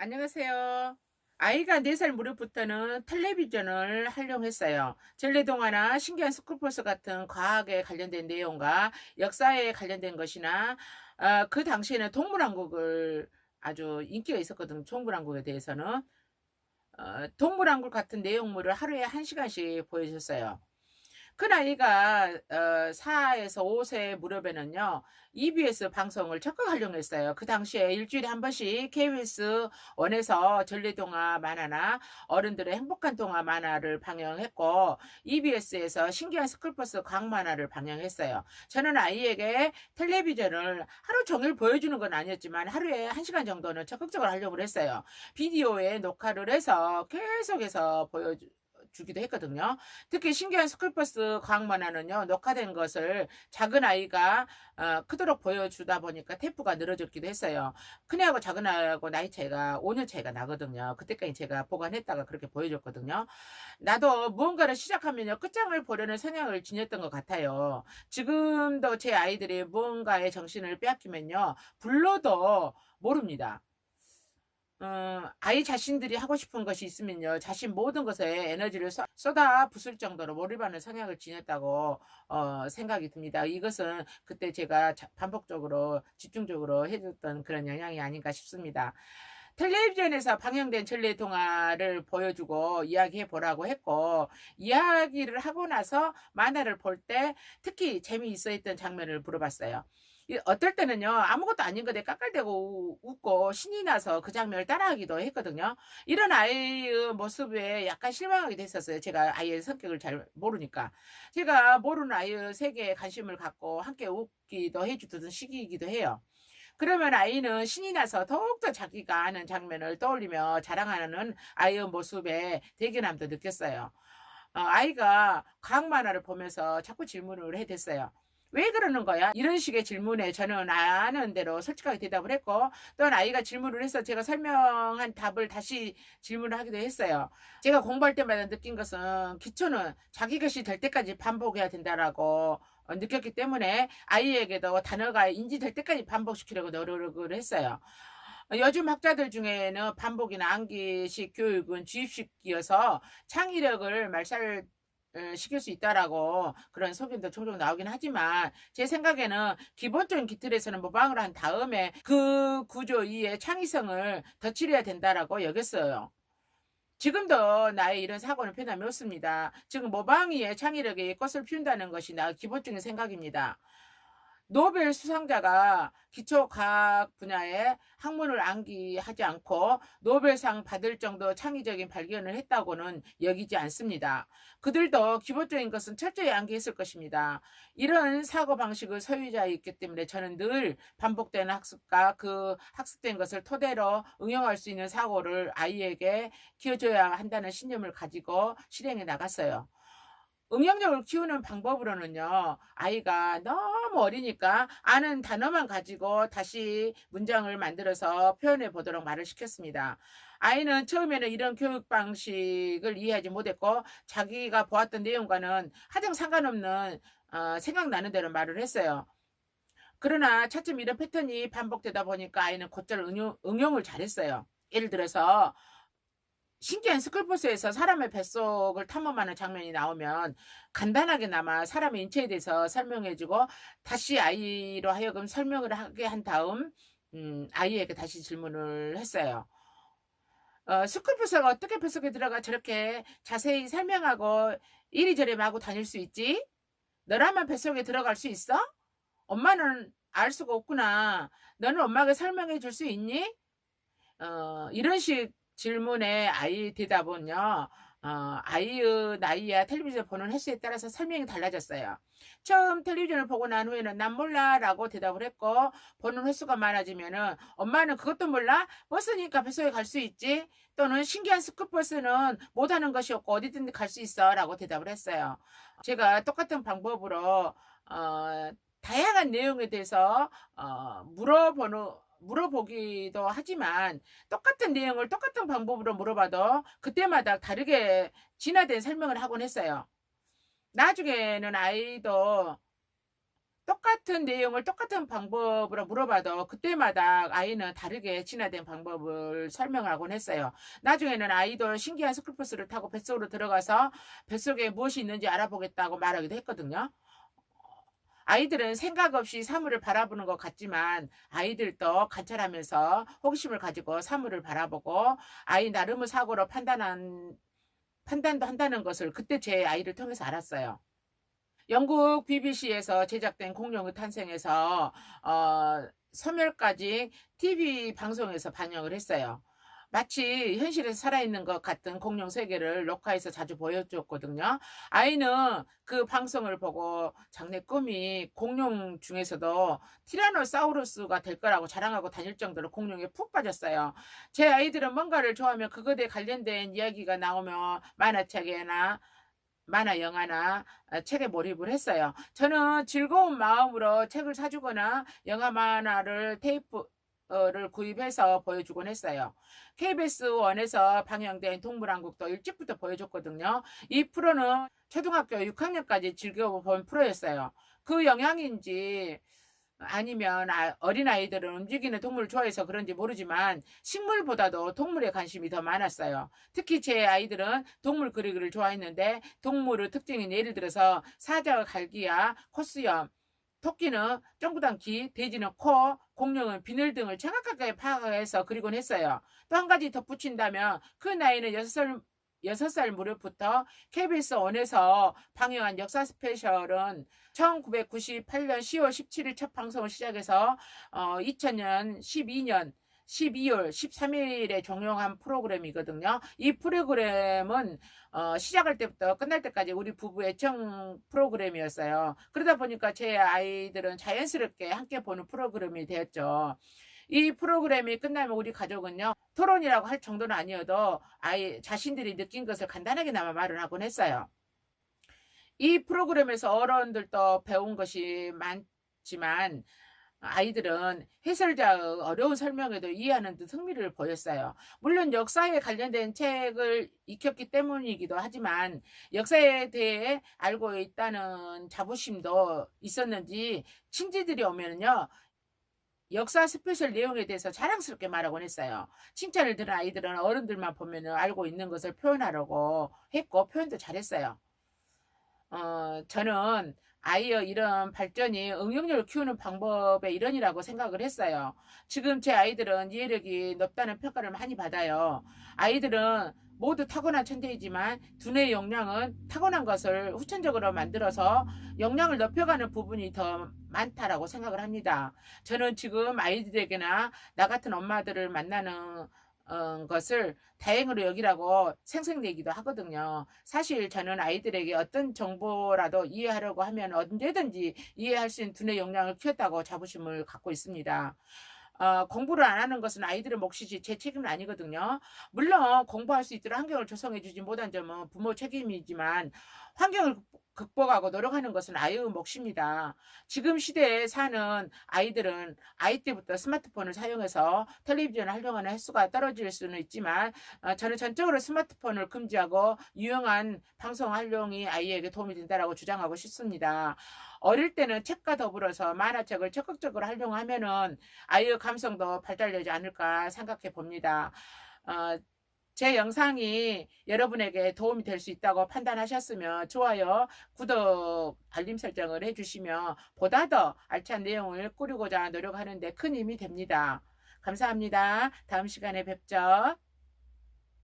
안녕하세요. 아이가 4살 무렵부터는 텔레비전을 활용했어요. 전래동화나 신기한 스쿨버스 같은 과학에 관련된 내용과 역사에 관련된 것이나 그 당시에는 동물왕국을 아주 인기가 있었거든요. 동물왕국에 대해서는 동물왕국 같은 내용물을 하루에 1시간씩 보여줬어요. 큰아이가 4에서 5세 무렵에는요. EBS 방송을 적극 활용했어요. 그 당시에 일 주일에 한 번씩 KBS 원에서 전래동화 만화나 어른들의 행복한 동화 만화를 방영했고 EBS에서 신기한 스쿨버스 과학 만화를 방영했어요. 저는 아이에게 텔레비전을 하루 종일 보여주는 건 아니었지만 하루에 1시간 정도는 적극적으로 활용을 했어요. 비디오에 녹화를 해서 계속해서 주기도 했거든요. 특히 신기한 스쿨버스 과학 만화는요. 녹화된 것을 작은 아이가 크도록 보여주다 보니까 테이프가 늘어졌기도 했어요. 큰애하고 작은 아이하고 나이 차이가 5년 차이가 나거든요. 그때까지 제가 보관했다가 그렇게 보여줬거든요. 나도 무언가를 시작하면요. 끝장을 보려는 성향을 지녔던 것 같아요. 지금도 제 아이들이 무언가의 정신을 빼앗기면요. 불러도 모릅니다. 아이 자신들이 하고 싶은 것이 있으면요. 자신 모든 것에 에너지를 쏟아 부을 정도로 몰입하는 성향을 지녔다고 생각이 듭니다. 이것은 그때 제가 반복적으로 집중적으로 해 줬던 그런 영향이 아닌가 싶습니다. 텔레비전에서 방영된 전래 동화를 보여주고 이야기해 보라고 했고 이야기를 하고 나서 만화를 볼 때 특히 재미있어 했던 장면을 물어봤어요. 어떨 때는요. 아무것도 아닌 것에 깔깔대고 웃고 신이 나서 그 장면을 따라하기도 했거든요. 이런 아이의 모습에 약간 실망하기도 했었어요. 제가 아이의 성격을 잘 모르니까. 제가 모르는 아이의 세계에 관심을 갖고 함께 웃기도 해 주던 시기이기도 해요. 그러면 아이는 신이 나서 더욱더 자기가 아는 장면을 떠올리며 자랑하는 아이의 모습에 대견함도 느꼈어요. 아이가 과학 만화를 보면서 자꾸 질문을 해 댔어요. "왜 그러는 거야?" 이런 식의 질문에 저는 아는 대로 솔직하게 대답을 했고 또는 아이가 질문을 해서 제가 설명한 답을 다시 질문을 하기도 했어요. 제가 공부할 때마다 느낀 것은 기초는 자기 것이 될 때까지 반복해야 된다라고 느꼈기 때문에 아이에게도 단어가 인지될 때까지 반복시키려고 노력을 했어요. 요즘 학자들 중에는 반복이나 암기식 교육은 주입식이어서 창의력을 말살 시킬 수 있다라고 그런 소견도 종종 나오긴 하지만 제 생각에는 기본적인 기틀에서는 모방을 한 다음에 그 구조 이에 창의성을 덧칠해야 된다라고 여겼어요. 지금도 나의 이런 사고는 변함이 없습니다. 지금 모방위에 창의력이 꽃을 피운다는 것이 나 기본적인 생각입니다. 노벨 수상자가 기초과학 분야에 학문을 암기하지 않고 노벨상 받을 정도 창의적인 발견을 했다고는 여기지 않습니다. 그들도 기본적인 것은 철저히 암기했을 것입니다. 이런 사고방식의 소유자이기 때문에 저는 늘 반복되는 학습과 그 학습된 것을 토대로 응용할 수 있는 사고를 아이에게 키워줘야 한다는 신념을 가지고 실행해 나갔어요. 응용력을 키우는 방법으로는요. 아이가 너무 어리니까 아는 단어만 가지고 다시 문장을 만들어서 표현해 보도록 말을 시켰습니다. 아이는 처음에는 이런 교육 방식을 이해하지 못했고 자기가 보았던 내용과는 하등 상관없는 생각나는 대로 말을 했어요. 그러나 차츰 이런 패턴이 반복되다 보니까 아이는 곧잘 응용을 잘했어요. 예를 들어서 신기한 스쿨버스에서 사람의 뱃속을 탐험하는 장면이 나오면 간단하게나마 사람의 인체에 대해서 설명해 주고 다시 아이로 하여금 설명을 하게 한 다음 아이에게 다시 질문을 했어요. "스쿨버스가 어떻게 뱃속에 들어가 저렇게 자세히 설명하고 이리저리 마구 다닐 수 있지? 너라면 뱃속에 들어갈 수 있어? 엄마는 알 수가 없구나. 너는 엄마에게 설명해 줄 수 있니?" 이런 식 질문에 아이 대답은요. 아이의 나이와 텔레비전 보는 횟수에 따라서 설명이 달라졌어요. 처음 텔레비전을 보고 난 후에는 "난 몰라."라고 대답을 했고 보는 횟수가 많아지면은 "엄마는 그것도 몰라? 버스니까 뱃속에 갈 수 있지." 또는 "신기한 스쿨버스는 못하는 것이 없고 어디든지 갈 수 있어."라고 대답을 했어요. 제가 똑같은 방법으로 다양한 내용에 대해서 물어보기도 하지만 똑같은 내용을 똑같은 방법으로 물어봐도 그때마다 다르게 진화된 설명을 하곤 했어요. 나중에는 아이도 똑같은 내용을 똑같은 방법으로 물어봐도 그때마다 아이는 다르게 진화된 방법을 설명하곤 했어요. 나중에는 아이도 신기한 스쿨버스를 타고 뱃속으로 들어가서 뱃속에 무엇이 있는지 알아보겠다고 말하기도 했거든요. 아이들은 생각 없이 사물을 바라보는 것 같지만 아이들도 관찰하면서 호기심을 가지고 사물을 바라보고 아이 나름의 사고로 판단도 한다는 것을 그때 제 아이를 통해서 알았어요. 영국 BBC에서 제작된 공룡의 탄생에서 소멸까지 TV 방송에서 방영을 했어요. 마치 현실에서 살아있는 것 같은 공룡 세계를 녹화해서 자주 보여줬거든요. 아이는 그 방송을 보고 장래 꿈이 공룡 중에서도 티라노사우루스가 될 거라고 자랑하고 다닐 정도로 공룡에 푹 빠졌어요. 제 아이들은 뭔가를 좋아하면 그것에 관련된 이야기가 나오면 만화책이나 만화 영화나 책에 몰입을 했어요. 저는 즐거운 마음으로 책을 사 주거나 영화 만화를 테이프를 구입해서 보여주곤 했어요. KBS 1에서 방영된 동물왕국도 일찍부터 보여줬거든요. 이 프로는 초등학교 6학년까지 즐겨 본 프로였어요. 그 영향인지 아니면 어린아이들은 움직이는 동물을 좋아해서 그런지 모르지만 식물보다도 동물에 관심이 더 많았어요. 특히 제 아이들은 동물 그리기를 좋아했는데 동물의 특징인 예를 들어서 사자가 갈기야, 콧수염, 토끼는 쫑구당 귀, 돼지는 코, 공룡은 비늘 등을 정확하게 파악해서 그리곤 했어요. 또 한 가지 덧붙인다면 그 나이는 6살 무렵부터 KBS 1에서 방영한 역사 스페셜은 1998년 10월 17일 첫 방송을 시작해서 2000년 12년 12월 13일에 종영한 프로그램이거든요. 이 프로그램은 시작할 때부터 끝날 때까지 우리 부부 애청 프로그램이었어요. 그러다 보니까 제 아이들은 자연스럽게 함께 보는 프로그램이 되었죠. 이 프로그램이 끝나면 우리 가족은요, 토론이라고 할 정도는 아니어도 아이 자신들이 느낀 것을 간단하게나마 말을 하곤 했어요. 이 프로그램에서 어른들도 배운 것이 많지만 아이들은 해설자의 어려운 설명에도 이해하는 듯 흥미를 보였어요. 물론 역사에 관련된 책을 익혔기 때문이기도 하지만 역사에 대해 알고 있다는 자부심도 있었는지 친지들이 오면요, 역사 스페셜 내용에 대해서 자랑스럽게 말하곤 했어요. 칭찬을 들은 아이들은 어른들만 보면 알고 있는 것을 표현하려고 했고 표현도 잘했어요. 저는 아이의 이런 발전이 응용력을 키우는 방법의 일환이라고 생각을 했어요. 지금 제 아이들은 이해력이 높다는 평가를 많이 받아요. 아이들은 모두 타고난 천재이지만 두뇌의 역량은 타고난 것을 후천적으로 만들어서 역량을 높여가는 부분이 더 많다라고 생각을 합니다. 저는 지금 아이들에게나 나 같은 엄마들을 만나는 것을 다행으로 여기라고 생색내기도 하거든요. 사실 저는 아이들에게 어떤 정보라도 이해하려고 하면 언제든지 이해할 수 있는 두뇌 역량을 키웠다고 자부심을 갖고 있습니다. 공부를 안 하는 것은 아이들의 몫이지 제 책임은 아니거든요. 물론 공부할 수 있도록 환경을 조성해 주지 못한 점은 부모 책임이지만 환경을 극복하고 노력하는 것은 아이의 몫입니다. 지금 시대에 사는 아이들은 아이 때부터 스마트폰을 사용해서 텔레비전을 활용하는 횟수가 떨어질 수는 있지만 저는 전적으로 스마트폰을 금지하고 유용한 방송 활용이 아이에게 도움이 된다라고 주장하고 싶습니다. 어릴 때는 책과 더불어서 만화책을 적극적으로 활용하면은 아이의 감성도 발달되지 않을까 생각해 봅니다. 어, 제 영상이 여러분에게 도움이 될 수 있다고 판단하셨으면 좋아요, 구독, 알림 설정을 해주시면 보다 더 알찬 내용을 꾸리고자 노력하는 데 큰 힘이 됩니다. 감사합니다. 다음 시간에 뵙죠.